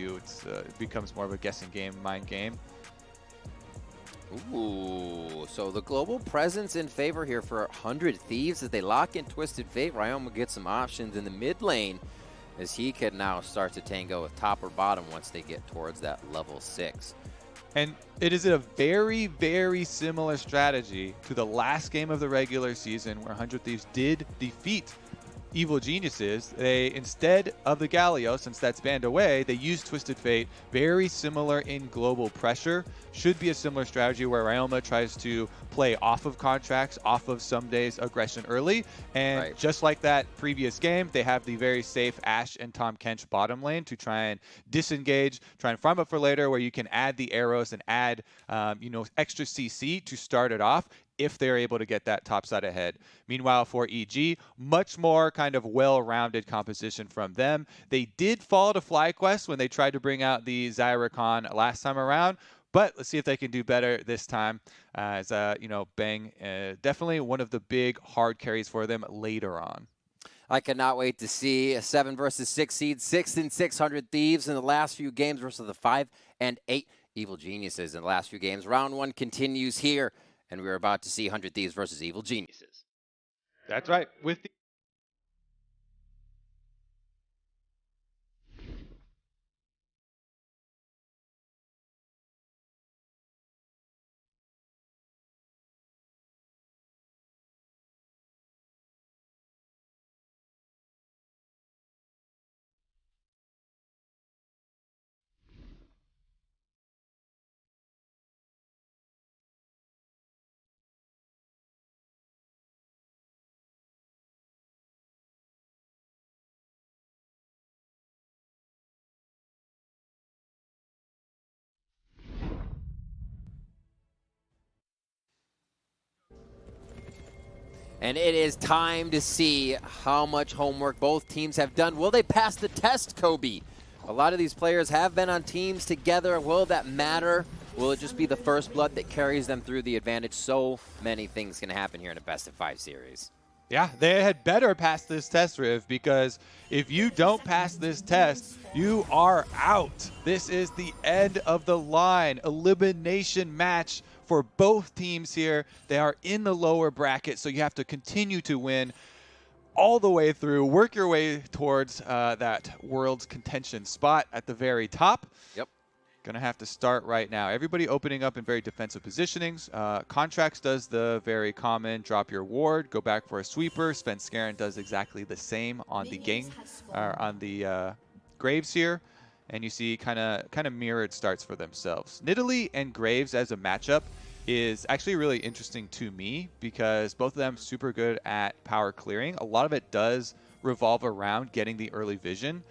you. It becomes more of a guessing game, mind game. Ooh, so the global presence in favor here for 100 Thieves as they lock in Twisted Fate. Ryoma gets some options in the mid lane as he can now start to tango with top or bottom once they get towards that level 6. And it is a very, very similar strategy to the last game of the regular season where 100 Thieves did defeat Evil Geniuses. They, instead of the Galio, since that's banned away, they used Twisted Fate. Very similar in global pressure. Should be a similar strategy where Ryoma tries to play off of Contractz, off of Ssumday's aggression early. And just like that previous game, they have the very safe Ashe and Tahm Kench bottom lane to try and disengage, try and farm up for later where you can add the arrows and add extra CC to start it off if they're able to get that top side ahead. Meanwhile, for EG, much more kind of well-rounded composition from them. They did fall to FlyQuest when they tried to bring out the Xayah Rakan last time around, but let's see if they can do better this time. As Bang, definitely one of the big hard carries for them later on. I cannot wait to see a 7 versus 6 seed, 6 and 600 Thieves in the last few games versus the 5 and 8 Evil Geniuses in the last few games. Round 1 continues here. And we're about to see 100 Thieves versus Evil Geniuses. That's right. With the And it is time to see how much homework both teams have done. Will they pass the test, Kobe? A lot of these players have been on teams together. Will that matter? Will it just be the first blood that carries them through the advantage? So many things can happen here in a best-of-5 series. Yeah, they had better pass this test, Riv, because if you don't pass this test, you are out. This is the end of the line. Elimination match for both teams here. They are in the lower bracket, so you have to continue to win all the way through, work your way towards that world's contention spot at the very top. Yep. Gonna have to start right now. Everybody opening up in very defensive positionings. Contractz does the very common drop your ward, go back for a sweeper. Svenskeren does exactly the same on the Graves here. And you see kind of mirrored starts for themselves. Nidalee and Graves as a matchup is actually really interesting to me because both of them super good at power clearing. A lot of it does revolve around getting the early vision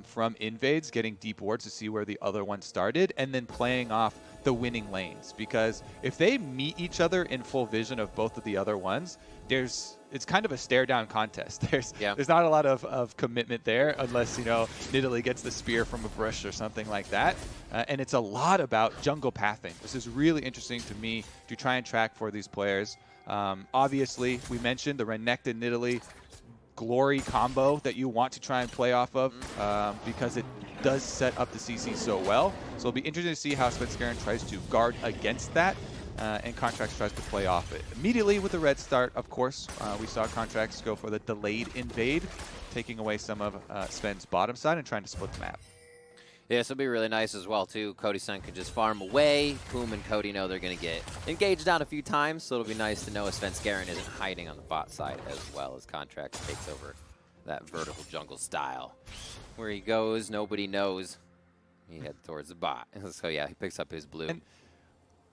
from invades, getting deep wards to see where the other one started, and then playing off the winning lanes. Because if they meet each other in full vision of both of the other ones, it's kind of a stare-down contest. There's not a lot of commitment there unless, Nidalee gets the spear from a bush or something like that. And it's a lot about jungle pathing. This is really interesting to me to try and track for these players. Obviously, we mentioned the Renekton Nidalee glory combo that you want to try and play off of because it does set up the CC so well. So it'll be interesting to see how Svenskeren tries to guard against that. And Contractz tries to play off it. Immediately with the red start, of course, we saw Contractz go for the delayed invade, taking away some of Sven's bottom side and trying to split the map. Yeah, this will be really nice as well, too. Cody's son can just farm away. Poome and Cody know they're going to get engaged down a few times, so it'll be nice to know Svenskeren isn't hiding on the bot side as well as Contractz takes over that vertical jungle style. Where he goes, nobody knows. He heads towards the bot. So, yeah, he picks up his blue.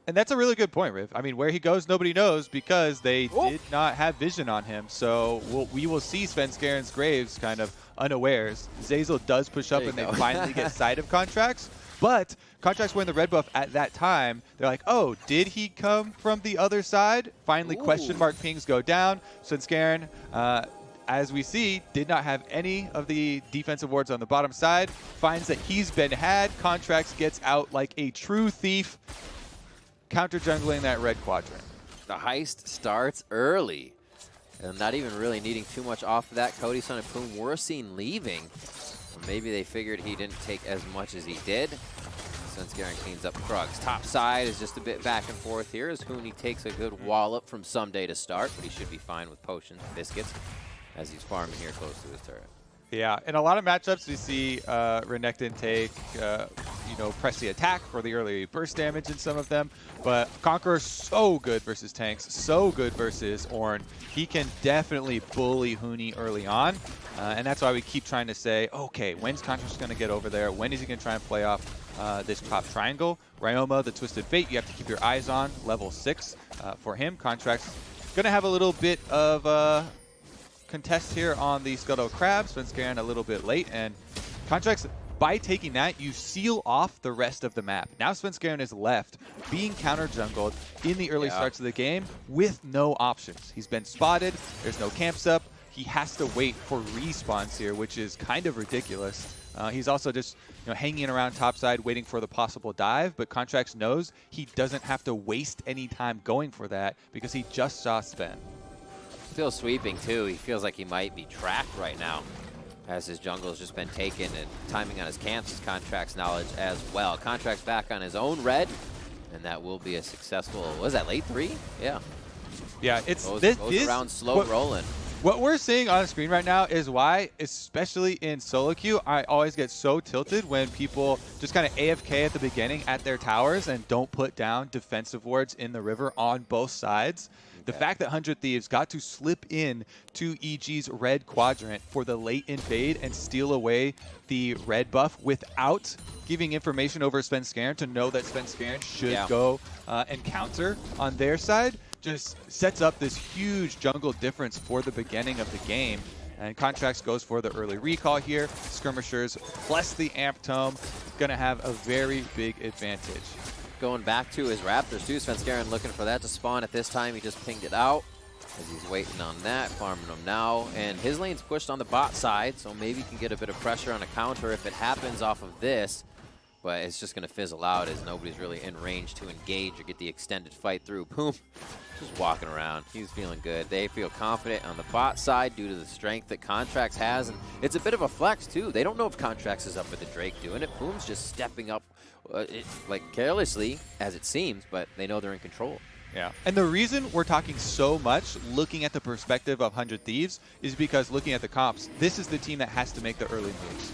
And that's a really good point, Riv. I mean, where he goes, nobody knows because they did not have vision on him. So we will see Svenskeren's Graves kind of unawares. Zeyzal does push up and they finally get sight of Contractz. But Contractz wearing the red buff at that time. They're like, oh, did he come from the other side? Finally, question mark pings go down. Svenskeren, as we see, did not have any of the defensive wards on the bottom side. Finds that he's been had. Contractz gets out like a true thief, counter jungling that red quadrant. The heist starts early. And not even really needing too much off of that. Cody, son, and Poome were seen leaving. maybe they figured he didn't take as much as he did. Svenskeren cleans up Krug's top side is just a bit back and forth here as Huni takes a good wallop from Ssumday to start, but he should be fine with potions and biscuits as he's farming here close to his turret. Yeah, in a lot of matchups, we see Renekton take, press the attack for the early burst damage in some of them. But Conqueror's so good versus tanks, so good versus Ornn. He can definitely bully Huni early on. And that's why we keep trying to say, okay, when's Contractz going to get over there? When is he going to try and play off this top triangle? Ryoma, the Twisted Fate, you have to keep your eyes on. Level 6 for him. Contractz going to have a little bit of contest here on the Scuttle Crab. Svenskeren a little bit late, and Contractz, by taking that, you seal off the rest of the map. Now Svenskeren is left being counter jungled in the early starts of the game with no options. He's been spotted, there's no camps up, he has to wait for respawns here, which is kind of ridiculous. He's also just hanging around topside waiting for the possible dive, but Contractz knows he doesn't have to waste any time going for that because he just saw Sven. Still sweeping too. He feels like he might be tracked right now as his jungle has just been taken, and timing on his camps is Contractz knowledge as well. Contractz back on his own red, and that will be a successful, was that late 3? Yeah. Yeah, it's goes around slow rolling. What we're seeing on the screen right now is why, especially in solo queue, I always get so tilted when people just kind of AFK at the beginning at their towers and don't put down defensive wards in the river on both sides. The fact that 100 Thieves got to slip in to EG's red quadrant for the late invade and steal away the red buff without giving information over Svenskeren to know that Svenskeren should go and counter on their side just sets up this huge jungle difference for the beginning of the game. And Contractz goes for the early recall here. Skirmishers plus the Amp Tome going to have a very big advantage. Going back to his Raptors too. Svenskeren looking for that to spawn at this time. He just pinged it out as he's waiting on that, farming them now. And his lane's pushed on the bot side, so maybe he can get a bit of pressure on a counter if it happens off of this. But it's just going to fizzle out as nobody's really in range to engage or get the extended fight through. Poome just walking around. He's feeling good. They feel confident on the bot side due to the strength that Contractz has. And it's a bit of a flex too. They don't know if Contractz is up with the Drake doing it. Poome's just stepping up like carelessly, as it seems, but they know they're in control. Yeah, and the reason we're talking so much looking at the perspective of 100 Thieves is because looking at the comps, this is the team that has to make the early moves.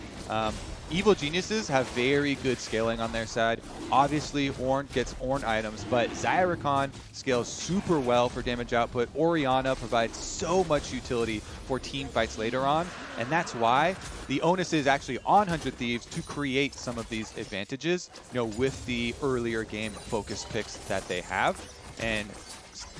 Evil Geniuses have very good scaling on their side. Obviously, Ornn gets Ornn items, but Xayah Rakan scales super well for damage output. Orianna provides so much utility for team fights later on, and that's why the onus is actually on 100 Thieves to create some of these advantages, with the earlier game focused picks that they have. And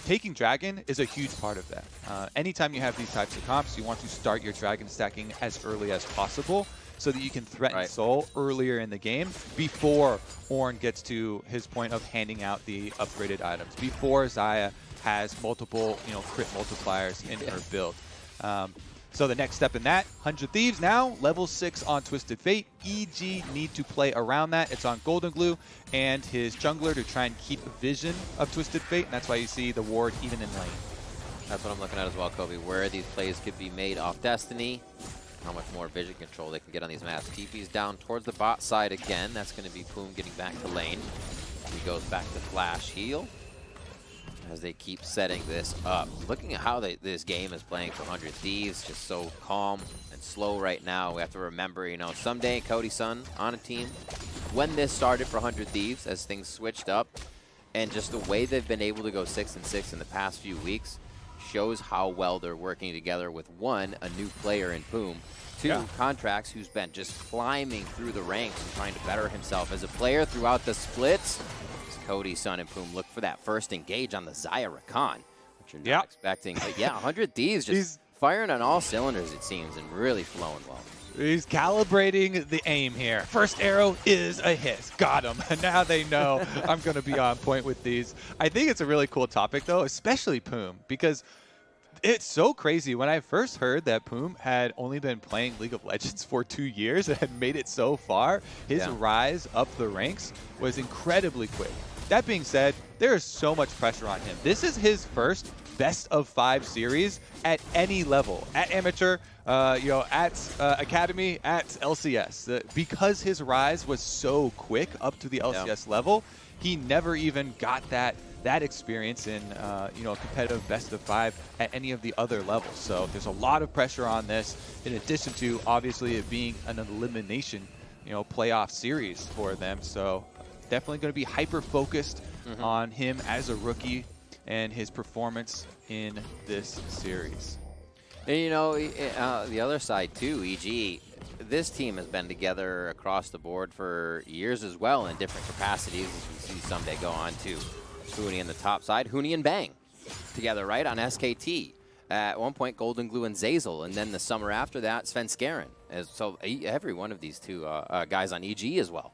taking Dragon is a huge part of that. Anytime you have these types of comps, you want to start your Dragon stacking as early as possible, so that you can threaten Soul earlier in the game before Ornn gets to his point of handing out the upgraded items, before Xayah has multiple, crit multipliers in her build. So the next step in that, 100 Thieves now, level 6 on Twisted Fate. EG need to play around that. It's on Goldenglue and his jungler to try and keep vision of Twisted Fate, and that's why you see the ward even in lane. That's what I'm looking at as well, Kobe, where these plays could be made off Destiny. How much more vision control they can get on these maps. TP's down towards the bot side again. That's going to be Poome getting back to lane. He goes back to flash heal as they keep setting this up. Looking at how this game is playing for 100 Thieves, just so calm and slow right now. We have to remember, Ssumday and Cody Sun on a team when this started for 100 Thieves as things switched up. And just the way they've been able to go 6-6 in the past few weeks shows how well they're working together with, one, a new player in Poome, two, Contractz, who's been just climbing through the ranks and trying to better himself as a player throughout the splits. As Cody, Sun, and Poome look for that first engage on the Xayah Rakan, which you're not expecting. But yeah, 100 Thieves just firing on all cylinders, it seems, and really flowing well. He's calibrating the aim here. First arrow is a hit. Got him. And now they know I'm going to be on point with these. I think it's a really cool topic, though, especially Poome, because it's so crazy. When I first heard that Poome had only been playing League of Legends for 2 years and had made it so far, his rise up the ranks was incredibly quick. That being said, there is so much pressure on him. This is his first best-of-5 series at any level, at amateur, at academy, at LCS. Because his rise was so quick up to the LCS level, he never even got that experience in a competitive best-of-5 at any of the other levels. So there's a lot of pressure on this, in addition to obviously it being an elimination playoff series for them. So definitely going to be hyper-focused on him as a rookie and his performance in this series. And the other side too, EG, this team has been together across the board for years as well in different capacities. As we see Ssumday go on to Huni on the top side. Huni and Bang together, right, on SKT. At one point, Goldenglue and Zeyzal, and then the summer after that, Svenskeren. So every one of these two guys on EG as well.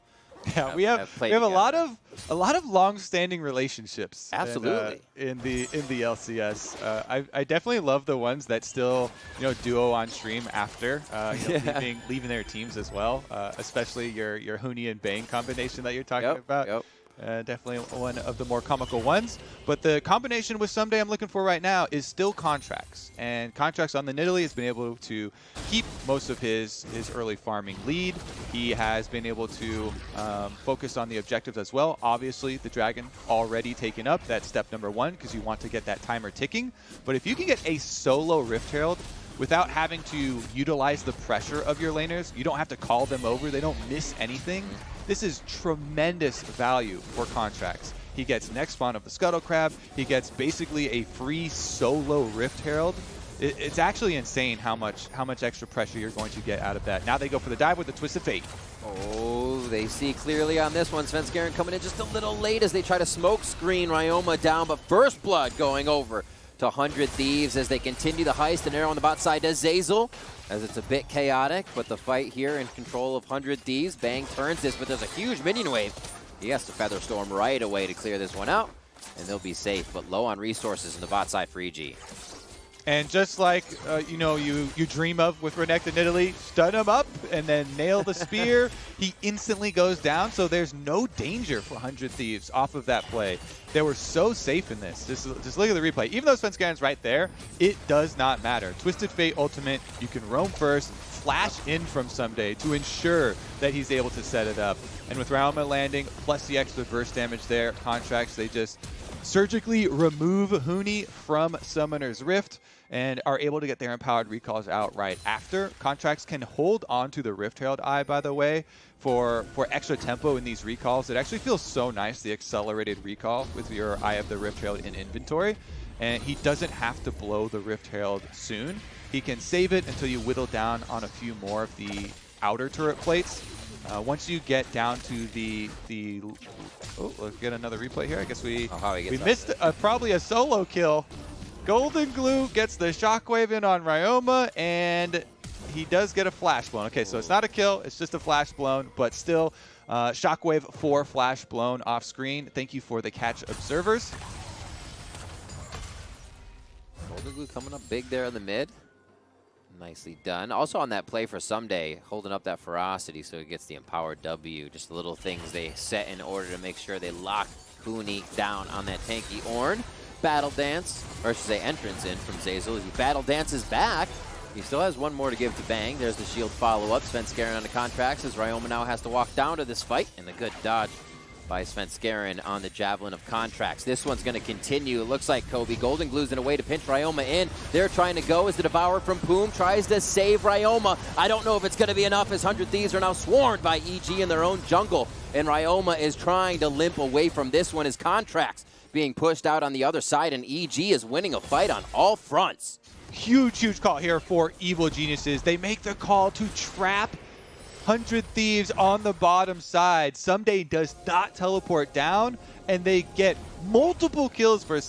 Yeah, we have a lot of long-standing relationships. Absolutely. In the LCS, I definitely love the ones that still duo on stream after leaving their teams as well. Especially your Huni and Bang combination that you're talking about. Yep. Definitely one of the more comical ones. But the combination with Ssumday I'm looking for right now is still Contractz. And Contractz on the Nidalee has been able to keep most of his early farming lead. He has been able to focus on the objectives as well. Obviously, the Dragon already taken up. That's step number 1 because you want to get that timer ticking. But if you can get a solo Rift Herald without having to utilize the pressure of your laners, you don't have to call them over. They don't miss anything. This is tremendous value for Contractz. He gets next spawn of the Scuttle Crab. He gets basically a free solo Rift Herald. It's actually insane how much extra pressure you're going to get out of that. Now they go for the dive with the Twisted Fate. Oh, they see clearly on this one. Svenskeren coming in just a little late as they try to smoke screen Ryoma down, but First Blood going over to 100 Thieves as they continue the heist. An arrow on the bot side to Zeyzal, as it's a bit chaotic, but the fight here in control of 100 Thieves. Bang turns this, but there's a huge minion wave. He has to Feather Storm right away to clear this one out, and they'll be safe, but low on resources in the bot side for EG. And just like, you dream of with Renekton Nidalee, stun him up and then nail the spear, he instantly goes down, so there's no danger for 100 Thieves off of that play. They were so safe in this. Just look at the replay. Even though Svenskeren's right there, it does not matter. Twisted Fate ultimate, you can roam first, flash in from Ssumday to ensure that he's able to set it up. And with Ryoma landing, plus the extra burst damage there, Contractz, they just surgically remove Huni from Summoner's Rift and are able to get their empowered recalls out right after. Contractz can hold on to the Rift Herald Eye, by the way, for extra tempo in these recalls. It actually feels so nice, the accelerated recall with your Eye of the Rift Herald in inventory. And he doesn't have to blow the Rift Herald soon. He can save it until you whittle down on a few more of the outer turret plates. Once you get down to oh, let's get another replay here. I guess we missed probably a solo kill. Goldenglue gets the shockwave in on Ryoma, and he does get a flash blown. Okay, so it's not a kill, it's just a flash blown, but still, shockwave for flash blown off screen. Thank you for the catch, observers. Goldenglue coming up big there in the mid. Nicely done. Also on that play for Ssumday, holding up that ferocity so he gets the empowered W. Just the little things they set in order to make sure they lock Huni down on that tanky Ornn. Battle dance, or I should say entrance in from Zeyzal. As he battle dances back, he still has one more to give to Bang. There's the shield follow-up. Svenskeren on the Contractz as Ryoma now has to walk down to this fight. And a good dodge by Svenskeren on the Javelin of Contractz. This one's going to continue. It looks like Kobe Goldenglue's in a way to pinch Ryoma in. They're trying to go as the Devourer from Poome tries to save Ryoma. I don't know if it's going to be enough as 100 Thieves are now swarmed by EG in their own jungle. And Ryoma is trying to limp away from this one as Contractz being pushed out on the other side, and EG is winning a fight on all fronts. Huge call here for Evil Geniuses. They make the call to trap 100 Thieves on the bottom side. Ssumday does not teleport down, and they get multiple kills for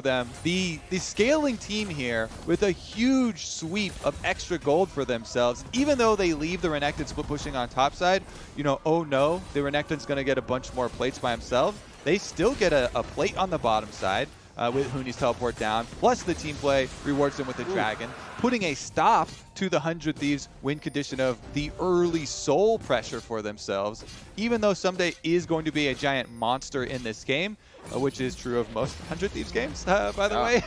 them. The scaling team here with a huge sweep of extra gold for themselves, even though they leave the Renekton split pushing on top side. Oh no, the Renekton's going to get a bunch more plates by himself. They still get a plate on the bottom side. with Huni's teleport down, plus the team play rewards them with a dragon, putting a stop to the 100 Thieves win condition of the early soul pressure for themselves, even though Ssumday is going to be a giant monster in this game, which is true of most 100 Thieves games, by the way.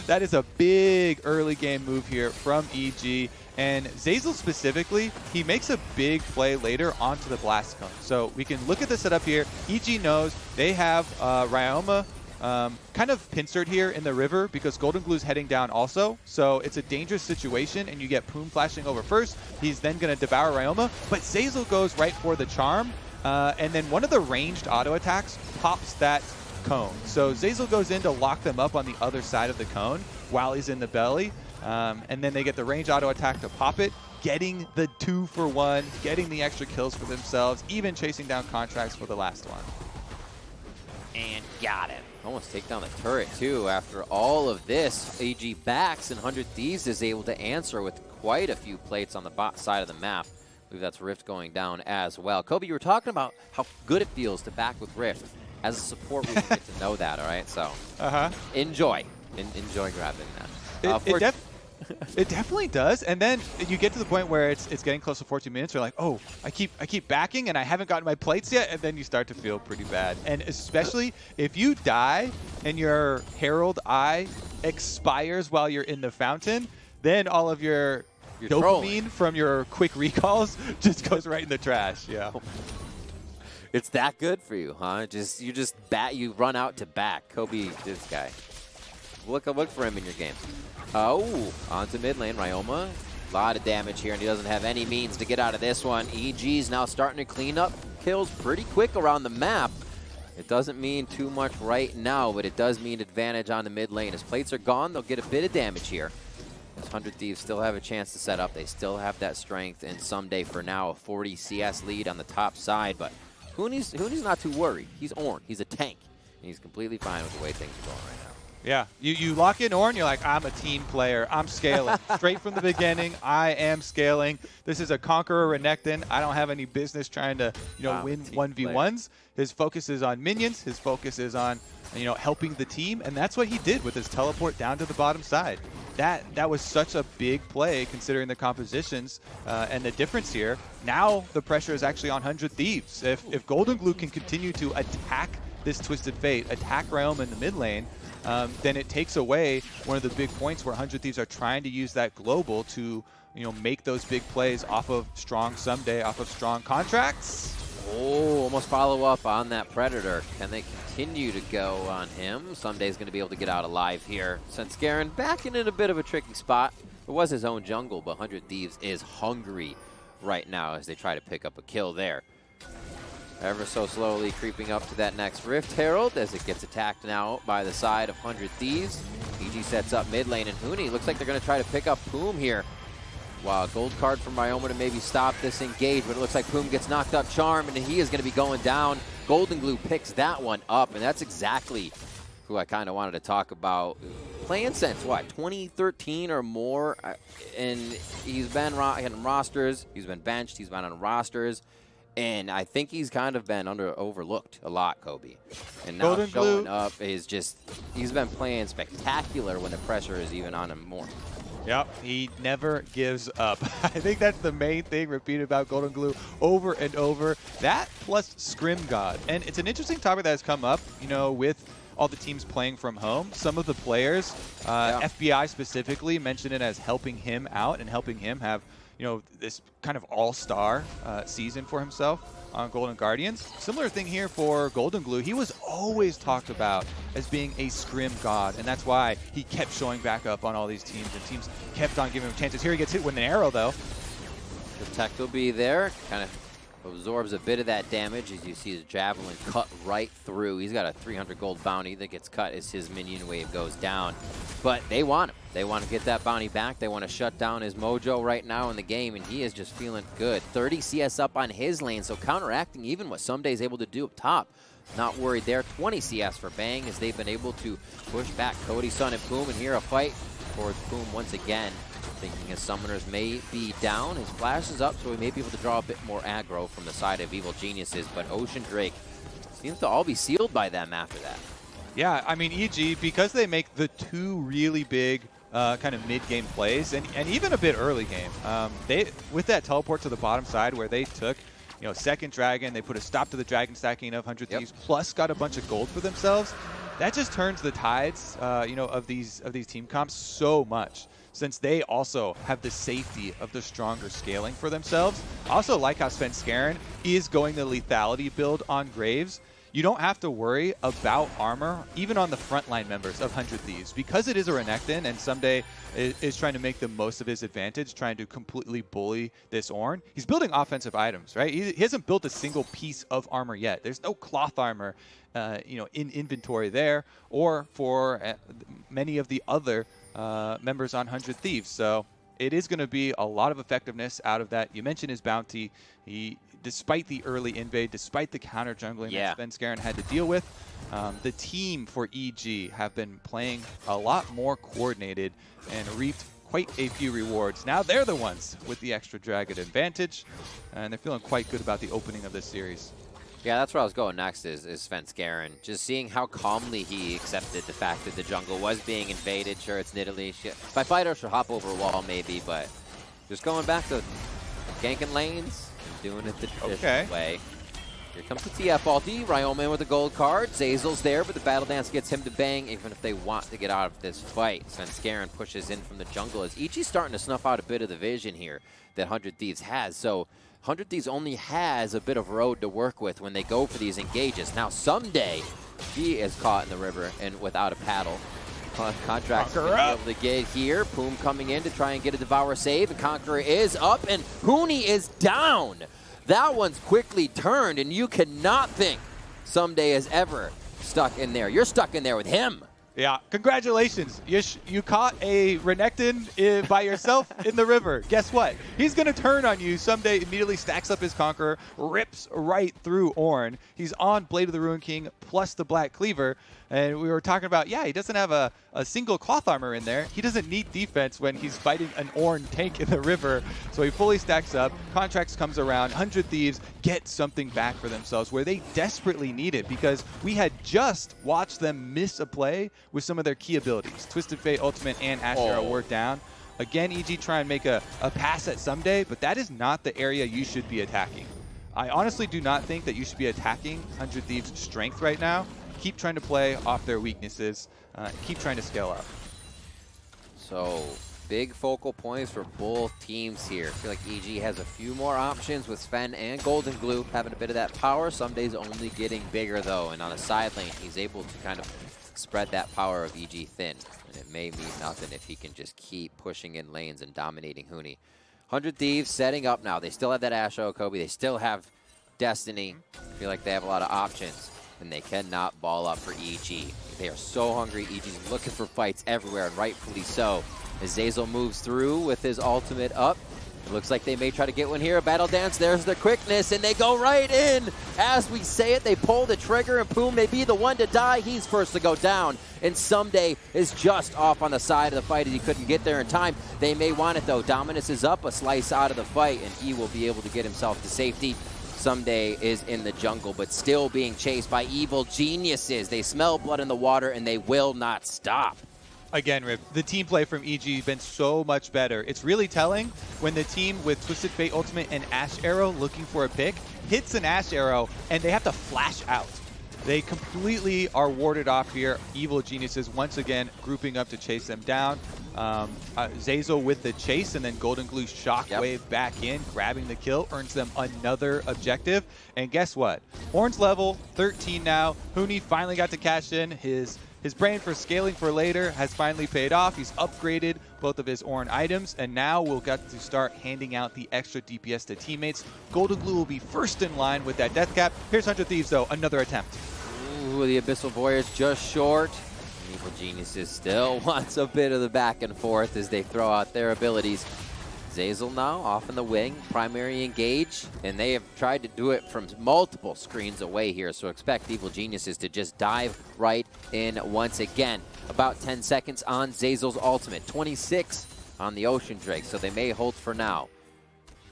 That is a big early game move here from EG. And Zeyzal specifically, he makes a big play later onto the Blast Cone. So we can look at the setup here. EG knows they have Ryoma kind of pincered here in the river because Goldenglue is heading down also. So it's a dangerous situation, and you get Poome flashing over first. He's then going to devour Ryoma, but Zeyzal goes right for the charm. And then one of the ranged auto attacks pops that cone. So Zeyzal goes in to lock them up on the other side of the cone while he's in the belly. And then they get the range auto attack to pop it, getting the 2-for-1, getting the extra kills for themselves, even chasing down Contractz for the last one. And got him. Almost take down the turret too. After all of this, AG backs and 100 Thieves is able to answer with quite a few plates on the bot side of the map. I believe that's Rift going down as well. Kobe, you were talking about how good it feels to back with Rift. As a support, we get to know that, all right? So enjoy. Enjoy grabbing that. It definitely does, and then you get to the point where it's getting close to 14 minutes. You're like, oh, I keep backing, and I haven't gotten my plates yet, and then you start to feel pretty bad. And especially if you die and your Herald Eye expires while you're in the fountain, then all of your dopamine from your quick recalls just goes right in the trash. Yeah. It's that good for you, huh? You run out to back. Kobe, this guy. Look for him in your game. Oh, onto mid lane, Ryoma. A lot of damage here, and he doesn't have any means to get out of this one. EG's now starting to clean up kills pretty quick around the map. It doesn't mean too much right now, but it does mean advantage on the mid lane. As plates are gone, they'll get a bit of damage here. As 100 Thieves still have a chance to set up. They still have that strength, and Ssumday for now a 40 CS lead on the top side, but Huni's not too worried. He's Ornn. He's a tank, and he's completely fine with the way things are going right now. Yeah, you lock in Ornn, you're like, I'm a team player. I'm scaling. Straight from the beginning, I am scaling. This is a Conqueror Renekton. I don't have any business trying to, win 1v1s. His focus is on minions. His focus is on, helping the team, and that's what he did with his teleport down to the bottom side. That was such a big play considering the compositions and the difference here. Now the pressure is actually on 100 Thieves. If Goldenglue can continue to attack this Twisted Fate, attack Ryoma in the mid lane, then it takes away one of the big points where 100 Thieves are trying to use that global to, make those big plays off of strong Ssumday, off of strong Contractz. Oh, almost follow up on that Predator. Can they continue to go on him? Ssumday's going to be able to get out alive here. Svenskeren back in a bit of a tricky spot. It was his own jungle, but 100 Thieves is hungry right now as they try to pick up a kill there. Ever so slowly creeping up to that next Rift Herald as it gets attacked now by the side of 100 Thieves. EG sets up mid lane, and Huni looks like they're going to try to pick up Poome here. Wow, gold card from Ryoma to maybe stop this engage, but it looks like Poome gets knocked up charm, and he is going to be going down. Goldenglue picks that one up, and that's exactly who I kind of wanted to talk about. Playing since, 2013 or more, and he's been on rosters, he's been benched, he's been on rosters, and I think he's kind of been overlooked a lot, Kobe. And now showing up is just, he's been playing spectacular when the pressure is even on him more. Yep, he never gives up. I think that's the main thing repeated about Goldenglue over and over. That plus Scrim God. And it's an interesting topic that has come up, with all the teams playing from home. Some of the players, FBI specifically, mentioned it as helping him out and helping him have, this kind of all-star season for himself on Golden Guardians. Similar thing here for Goldenglue. He was always talked about as being a scrim god, and that's why he kept showing back up on all these teams, and teams kept on giving him chances. Here he gets hit with an arrow, though. The tech will be there, kind of absorbs a bit of that damage as you see his javelin cut right through. He's got a 300 gold bounty that gets cut as his minion wave goes down. But they want him. They want to get that bounty back. They want to shut down his mojo right now in the game, and he is just feeling good. 30 CS up on his lane, so counteracting even what Ssumday's able to do up top. Not worried there. 20 CS for Bang as they've been able to push back Cody, Sun, and Poome, and here a fight for Poome once again. Thinking his summoners may be down. His flash is up, so he may be able to draw a bit more aggro from the side of Evil Geniuses, but Ocean Drake seems to all be sealed by them after that. Yeah, I mean, EG, because they make the two really big kind of mid-game plays, and even a bit early game, they with that teleport to the bottom side where they took, second dragon, they put a stop to the dragon stacking of 100 Thieves, plus got a bunch of gold for themselves. That just turns the tides, of these team comps so much, since they also have the safety of the stronger scaling for themselves. I also like how Svenskeren is going the lethality build on Graves. You don't have to worry about armor, even on the frontline members of 100 Thieves, because it is a Renekton, and Ssumday is trying to make the most of his advantage, trying to completely bully this Ornn. He's building offensive items, right? He hasn't built a single piece of armor yet. There's no cloth armor, in inventory there, or for many of the other members on 100 Thieves. So it is going to be a lot of effectiveness out of that. You mentioned his bounty. Despite the early invade, despite the counter jungling that Svenskeren had to deal with, the team for EG have been playing a lot more coordinated and reaped quite a few rewards. Now they're the ones with the extra dragon advantage, and they're feeling quite good about the opening of this series. Yeah, that's where I was going next is Svenskeren. Just seeing how calmly he accepted the fact that the jungle was being invaded. Sure, it's Nidalee. If I fight her, she'll hop over a wall maybe, but just going back to ganking lanes and doing it the traditional way. Here comes the TF ulti. Ryoma in with a gold card. Zeyzal's there, but the battle dance gets him to bang even if they want to get out of this fight. Svenskeren pushes in from the jungle as Ichi's starting to snuff out a bit of the vision here that 100 Thieves has. So 100 Thieves only has a bit of road to work with when they go for these engages. Now Ssumday, he is caught in the river and without a paddle. Contractz able to get here. Poome coming in to try and get a Devour save. And Conqueror is up and Huni is down. That one's quickly turned and you cannot think Ssumday is ever stuck in there. You're stuck in there with him. Yeah, congratulations. You caught a Renekton by yourself in the river. Guess what? He's going to turn on you. Ssumday immediately stacks up his Conqueror, rips right through Ornn. He's on Blade of the Ruined King plus the Black Cleaver. And we were talking about, he doesn't have a single cloth armor in there. He doesn't need defense when he's fighting an Ornn tank in the river. So he fully stacks up. Contractz comes around. 100 Thieves get something back for themselves where they desperately need it, because we had just watched them miss a play with some of their key abilities. Twisted Fate, Ultimate, and Ashe Arrow were down. Again, EG try and make a pass at Ssumday, but that is not the area you should be attacking. I honestly do not think that you should be attacking 100 Thieves' strength right now. Keep trying to play off their weaknesses. Keep trying to scale up. So, big focal points for both teams here. I feel like EG has a few more options with Sven and Goldenglue having a bit of that power. Ssumday's only getting bigger, though. And on a side lane, he's able to kind of spread that power of EG thin. And it may mean nothing if he can just keep pushing in lanes and dominating Huni. 100 Thieves setting up now. They still have that Ashe Kobe. They still have Destiny. I feel like they have a lot of options. And they cannot ball up for EG. They are so hungry. EG's looking for fights everywhere, and rightfully so. As Zeyzal moves through with his ultimate up, it looks like they may try to get one here. A battle dance, there's their quickness, and they go right in. As we say it, they pull the trigger, and Poome may be the one to die. He's first to go down, and Ssumday is just off on the side of the fight as he couldn't get there in time. They may want it, though. Dominus is up, a slice out of the fight, and he will be able to get himself to safety. Ssumday is in the jungle, but still being chased by evil geniuses. They smell blood in the water, and they will not stop. Again, Rip, the team play from EG has been so much better. It's really telling when the team with Twisted Fate Ultimate and Ashe Arrow looking for a pick hits an Ashe Arrow, and they have to flash out. They completely are warded off here. Evil geniuses once again grouping up to chase them down. Zeyzal with the chase, and then Goldenglue shockwave back in, grabbing the kill, earns them another objective. And guess what? Ornn's level 13 now. Huni finally got to cash in. His brain for scaling for later has finally paid off. He's upgraded both of his Ornn items, and now we'll get to start handing out the extra DPS to teammates. Goldenglue will be first in line with that death cap. Here's 100 Thieves, though. Another attempt. Ooh, the Abyssal Warriors just short. Evil Geniuses still wants a bit of the back and forth as they throw out their abilities. Zeyzal now off in the wing, primary engage, and they have tried to do it from multiple screens away here, so expect Evil Geniuses to just dive right in once again. About 10 seconds on Zeyzal's ultimate, 26 on the Ocean Drake, so they may hold for now.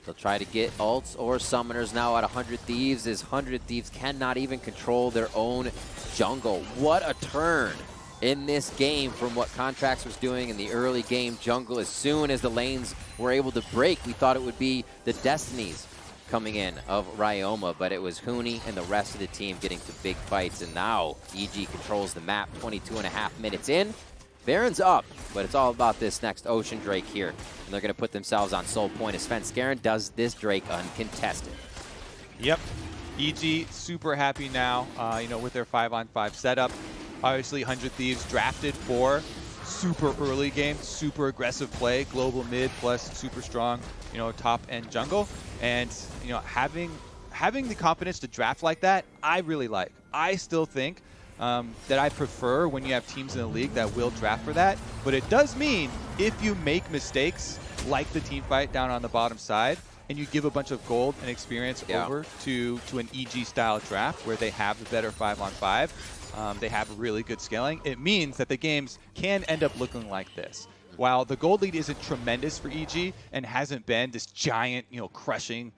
They'll try to get ults or summoners now at 100 Thieves, as 100 Thieves cannot even control their own jungle. What a turn in this game from what Contractz was doing in the early game jungle. As soon as the lanes were able to break, we thought it would be the Destinies coming in of Ryoma, but it was Huni and the rest of the team getting to big fights, and now EG controls the map 22.5 minutes in. Baron's up, but it's all about this next Ocean Drake here, and they're going to put themselves on soul point as Svenskeren does this Drake uncontested. Yep. EG super happy now, you know, with their 5-on-5 setup. Obviously, 100 Thieves drafted for super early game, super aggressive play, global mid plus super strong, you know, top end jungle, and you know, having the confidence to draft like that, I really like. I still think that I prefer when you have teams in the league that will draft for that, but it does mean if you make mistakes like the team fight down on the bottom side and you give a bunch of gold and experience over to an EG style draft where they have the better 5-on-5, they have really good scaling, it means that the games can end up looking like this. While the gold lead isn't tremendous for EG and hasn't been this giant, you know, crushing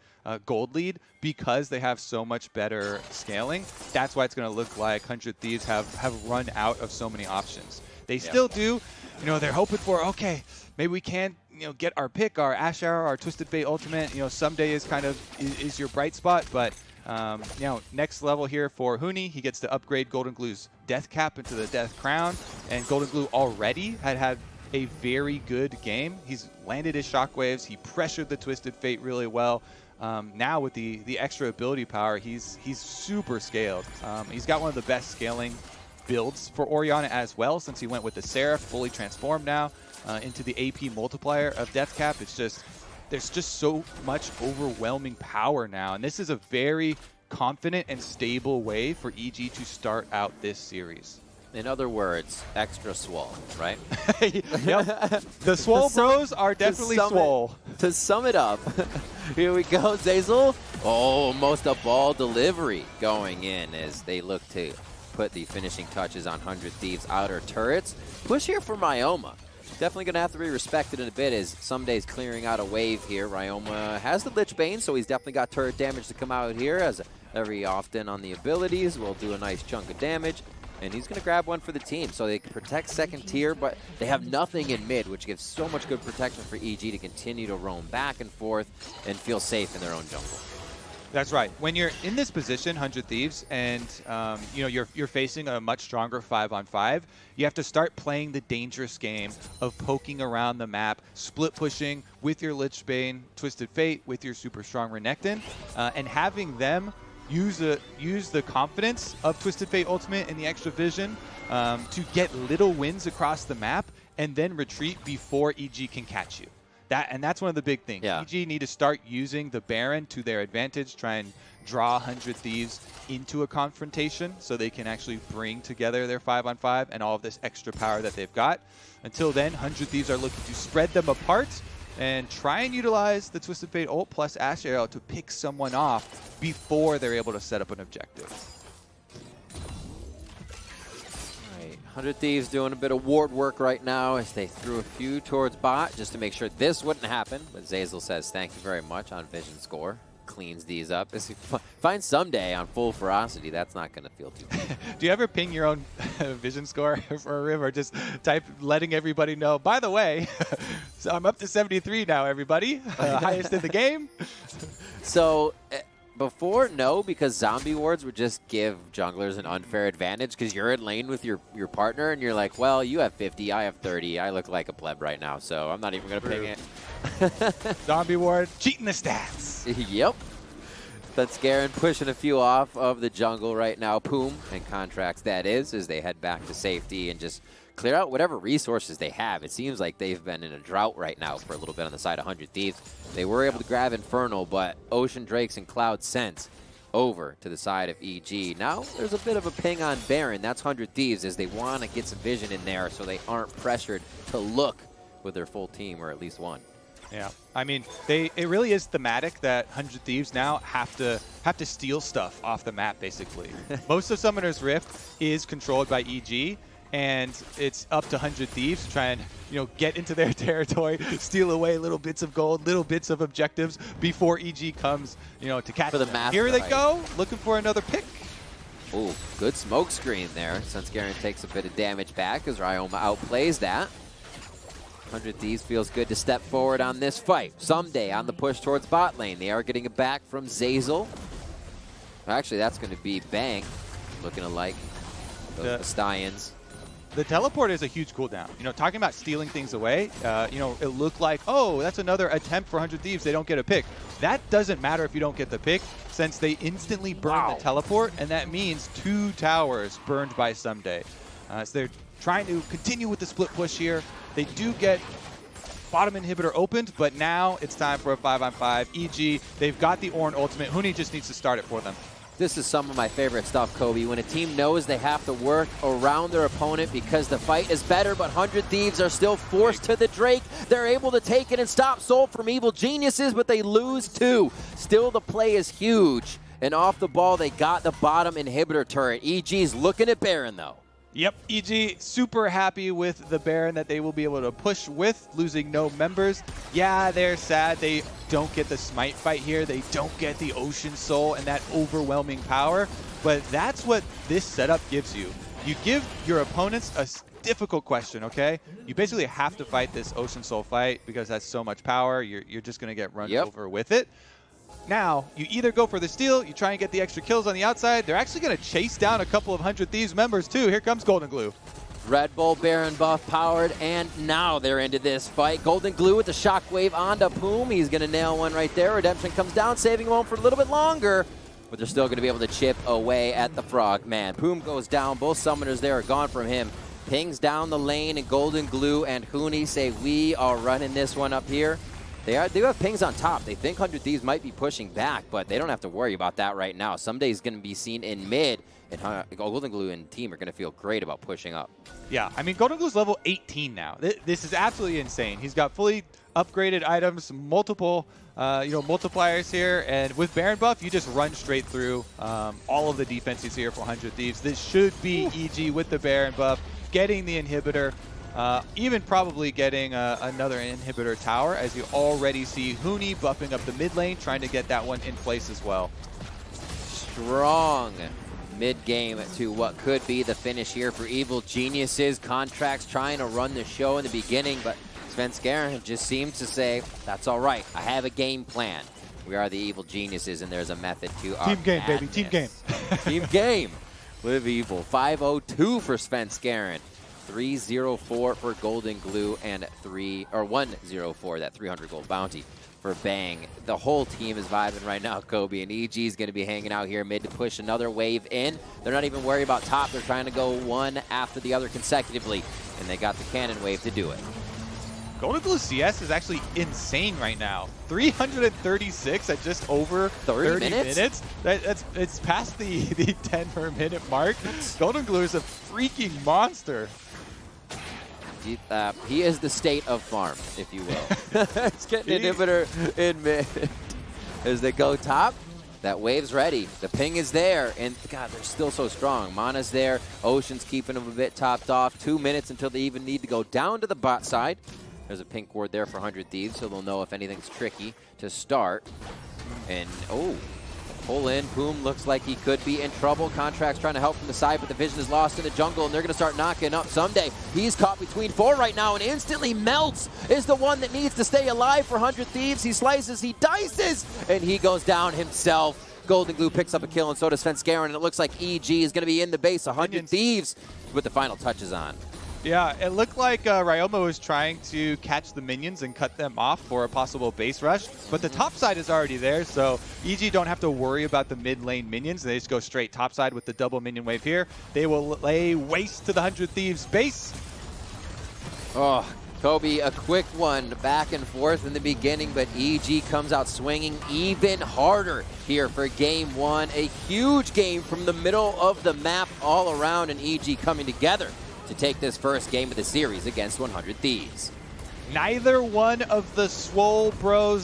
gold lead, because they have so much better scaling, that's why it's going to look like 100 Thieves have run out of so many options. They still do, you know, they're hoping for, okay, maybe we can, you know, get our pick, our Ashe, our Twisted Fate Ultimate, you know, Ssumday is kind of is your bright spot, but you know, next level here for Huni, he gets to upgrade Goldenglue's Death Cap into the Death Crown, and Goldenglue already had a very good game. He's landed his shockwaves, he pressured the Twisted Fate really well. Now with the extra ability power, he's super scaled. He's got one of the best scaling builds for Orianna as well, since he went with the Seraph, fully transformed now into the AP multiplier of Death Cap. It's just, there's just so much overwhelming power now, and this is a very confident and stable way for EG to start out this series. In other words, extra swole, right? Yep. The swole bros are definitely swole. To sum it up, here we go, Zeyzal. Oh, almost a ball delivery going in as they look to put the finishing touches on 100 Thieves outer turrets. Push here for Ryoma. Definitely going to have to be respected in a bit as Ssumday's clearing out a wave here. Ryoma has the Lich Bane, so he's definitely got turret damage to come out here, as every often on the abilities will do a nice chunk of damage. And he's going to grab one for the team, so they can protect second tier, but they have nothing in mid, which gives so much good protection for EG to continue to roam back and forth and feel safe in their own jungle. That's right. When you're in this position, 100 Thieves, and you know, you're facing a much stronger 5-on-5, you have to start playing the dangerous game of poking around the map, split pushing with your Lich Bane, Twisted Fate, with your super strong Renekton, and having them use the confidence of Twisted Fate Ultimate and the extra vision to get little wins across the map and then retreat before EG can catch you. That's one of the big things. Yeah. EG need to start using the Baron to their advantage, try and draw 100 Thieves into a confrontation so they can actually bring together their 5-on-5 and all of this extra power that they've got. Until then, 100 Thieves are looking to spread them apart and try and utilize the Twisted Fate ult plus Ashe arrow to pick someone off before they're able to set up an objective. All right, 100 Thieves doing a bit of ward work right now as they threw a few towards bot just to make sure this wouldn't happen. But Zeyzal says thank you very much on Vision Score. Cleans these up. If you find Ssumday on full ferocity, that's not going to feel too bad. Do you ever ping your own vision score for a Rim, or just type letting everybody know, by the way, so I'm up to 73 now, everybody. Highest in the game. So before, no, because zombie wards would just give junglers an unfair advantage because you're in lane with your partner and you're like, well, you have 50, I have 30. I look like a pleb right now, so I'm not even going to ping it. Zombie ward, cheating the stats. Yep. Svenskeren pushing a few off of the jungle right now. Poome and Contractz, that is, as they head back to safety and just clear out whatever resources they have. It seems like they've been in a drought right now for a little bit on the side of 100 Thieves. They were able to grab Infernal, but Ocean Drakes and Cloud sent over to the side of EG. Now there's a bit of a ping on Baron. That's 100 Thieves as they want to get some vision in there so they aren't pressured to look with their full team, or at least one. Yeah, I mean, it really is thematic that 100 Thieves now have to steal stuff off the map, basically. Most of Summoner's Rift is controlled by EG, and it's up to 100 Thieves to try and, get into their territory, steal away little bits of gold, little bits of objectives before EG comes, to catch For the them. master Here they fight. go, looking for another pick. Ooh, good smoke screen there. Svenskeren takes a bit of damage back as Ryoma outplays that. 100 Thieves feels good to step forward on this fight. Ssumday on the push towards bot lane. They are getting it back from Zeyzal. Actually, that's going to be Bang, looking alike. Those Stallions. The teleport is a huge cooldown. Talking about stealing things away, it looked like, oh, that's another attempt for 100 Thieves. They don't get a pick. That doesn't matter if you don't get the pick, since they instantly burn the teleport, and that means 2 towers burned by Ssumday. So they're trying to continue with the split push here. They do get bottom inhibitor opened, but now it's time for a 5-on-5. EG, they've got the Ornn ultimate. Huni just needs to start it for them. This is some of my favorite stuff, Kobe. When a team knows they have to work around their opponent because the fight is better, but 100 Thieves are still forced to the Drake. They're able to take it and stop Soul from Evil Geniuses, but they lose 2. Still, the play is huge. And off the ball, they got the bottom inhibitor turret. EG's looking at Baron, though. Yep, EG super happy with the Baron that they will be able to push with, losing no members. Yeah, they're sad they don't get the Smite fight here. They don't get the Ocean Soul and that overwhelming power. But that's what this setup gives you. You give your opponents a difficult question, okay? You basically have to fight this Ocean Soul fight because that's so much power. You're just going to get run over with it. Now, you either go for the steal, you try and get the extra kills on the outside. They're actually going to chase down a couple of 100 Thieves members, too. Here comes Goldenglue. Red Bull Baron buff powered, and now they're into this fight. Goldenglue with the shockwave onto Poome. He's going to nail one right there. Redemption comes down, saving him home for a little bit longer, but they're still going to be able to chip away at the Frog Man. Poome goes down. Both summoners there are gone from him. Pings down the lane, and Goldenglue and Huni say, we are running this one up here. They do have pings on top. They think 100 Thieves might be pushing back, but they don't have to worry about that right now. Ssumday is going to be seen in mid, and Goldenglue and team are going to feel great about pushing up. Yeah, I mean, Goldenglue is level 18 now. This is absolutely insane. He's got fully upgraded items, multiple multipliers here, and with Baron buff, you just run straight through all of the defenses here for 100 Thieves. This should be EG with the Baron buff, getting the inhibitor. Even probably getting another inhibitor tower, as you already see Huni buffing up the mid lane, trying to get that one in place as well. Strong mid-game to what could be the finish here for Evil Geniuses. Contractz trying to run the show in the beginning, but Svenskeren just seems to say, that's all right, I have a game plan. We are the Evil Geniuses, and there's a method to our Team game, madness. baby, team game. Team game. Live Evil. 502 for Svenskeren. 304 for Goldenglue, and 104, that 300 gold bounty for Bang. The whole team is vibing right now, Kobe, and EG is going to be hanging out here mid to push another wave in. They're not even worried about top. They're trying to go one after the other consecutively, and they got the cannon wave to do it. Goldenglue CS is actually insane right now. 336 at just over 30 minutes. It's past the 10 per minute mark. Goldenglue is a freaking monster. He is the state of farm, if you will. It's getting inhibitor in mid. As they go top, that wave's ready. The ping is there, and God, they're still so strong. Mana's there. Ocean's keeping them a bit topped off. 2 minutes until they even need to go down to the bot side. There's a pink ward there for 100 Thieves, so they'll know if anything's tricky to start. And, pull in. Poome looks like he could be in trouble. Contractz trying to help from the side, but the vision is lost in the jungle, and they're going to start knocking up Ssumday. He's caught between 4 right now, and instantly melts is the one that needs to stay alive for 100 Thieves. He slices, he dices, and he goes down himself. Goldenglue picks up a kill, and so does Svenskeren, and it looks like EG is going to be in the base. 100 Thieves with the final touches on. Yeah, it looked like Ryoma was trying to catch the minions and cut them off for a possible base rush, but the top side is already there, so EG don't have to worry about the mid lane minions. They just go straight top side with the double minion wave here. They will lay waste to the 100 Thieves base. Oh, Kobe, a quick one back and forth in the beginning, but EG comes out swinging even harder here for game one. A huge game from the middle of the map all around, and EG coming together to take this first game of the series against 100 Thieves. Neither one of the Swole Bros